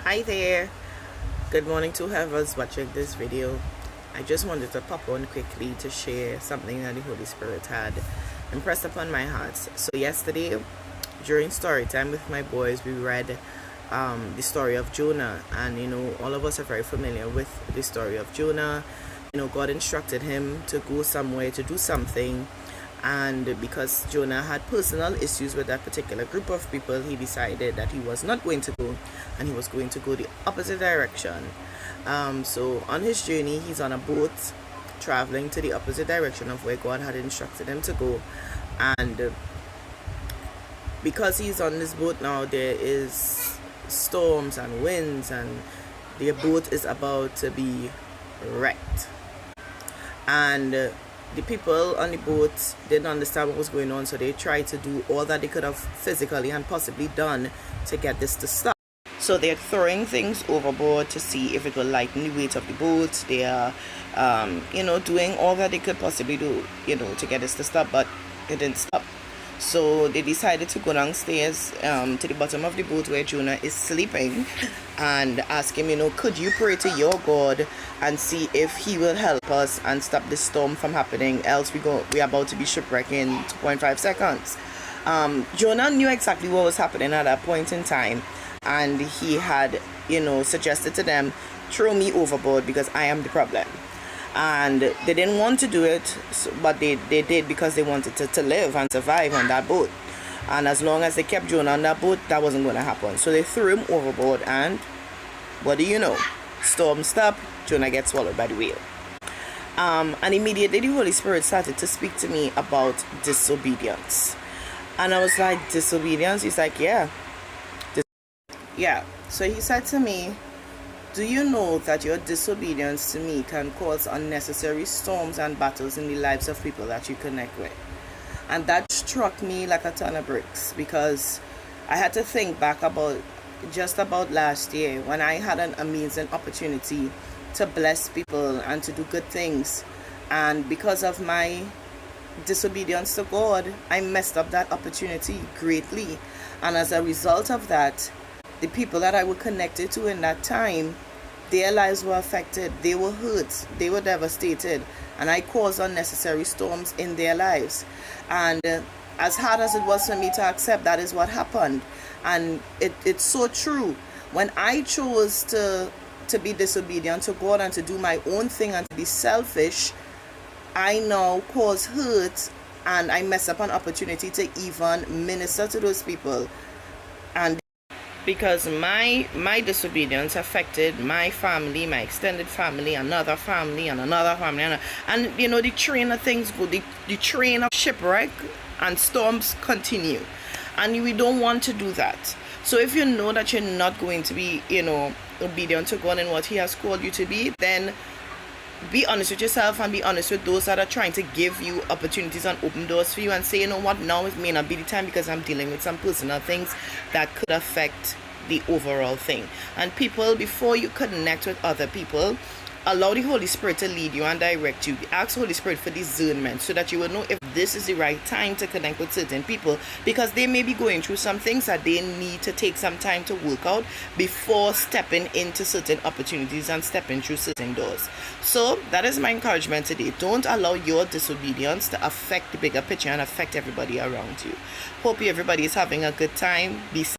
Hi there, good morning to whoever's watching this video. I just wanted to pop on quickly to share something that the Holy Spirit had impressed upon my heart. So yesterday during story time with my boys, we read the story of Jonah, and all of us are very familiar with the story of Jonah. God instructed him to go somewhere to do something, and because Jonah had personal issues with that particular group of people, he decided that he was not going to go, and he was going to go the opposite direction. So on his journey, he's on a boat traveling to the opposite direction of where God had instructed him to go. And because he's on this boat now, there is storms and winds, and the boat is about to be wrecked. And the people on the boat didn't understand what was going on, so they tried to do all that they could have physically and possibly done to get this to stop. So they're throwing things overboard to see if it will lighten the weight of the boat. They are doing all that they could possibly do to get this to stop, but it didn't stop. So they decided to go downstairs to the bottom of the boat where Jonah is sleeping, and ask him, could you pray to your God and see if he will help us and stop this storm from happening, else we're about to be shipwrecked in 2.5 seconds. Jonah knew exactly what was happening at that point in time, and he had suggested to them, throw me overboard because I am the problem. And they didn't want to do it, but they did because they wanted to live and survive on that boat. And as long as they kept Jonah on that boat, that wasn't going to happen. So they threw him overboard, and what do you know? Storm stopped, Jonah gets swallowed by the whale. And immediately the Holy Spirit started to speak to me about disobedience. And I was like, disobedience? He's like, yeah. So he said to me, do you know that your disobedience to me can cause unnecessary storms and battles in the lives of people that you connect with? And that struck me like a ton of bricks, because I had to think back about last year when I had an amazing opportunity to bless people and to do good things. And because of my disobedience to God, I messed up that opportunity greatly. And as a result of that, the people that I were connected to in that time, their lives were affected, they were hurt, they were devastated, and I caused unnecessary storms in their lives. And as hard as it was for me to accept, that is what happened. And it's so true. When I chose to be disobedient to God and to do my own thing and to be selfish, I now cause hurt, and I mess up an opportunity to even minister to those people. And because my disobedience affected my family, my extended family, another family, and another family, and the train of things go, the train of shipwreck and storms continue, and we don't want to do that. So if you know that you're not going to be obedient to God and what He has called you to be, then be honest with yourself and be honest with those that are trying to give you opportunities and open doors for you, and say, you know what, now it may not be the time because I'm dealing with some personal things that could affect the overall thing. And people, before you connect with other people, allow the Holy Spirit to lead you and direct you. Ask the Holy Spirit for discernment so that you will know if this is the right time to connect with certain people, because they may be going through some things that they need to take some time to work out before stepping into certain opportunities and stepping through certain doors. So that is my encouragement today. Don't allow your disobedience to affect the bigger picture and affect everybody around you. Hope everybody is having a good time. Be safe.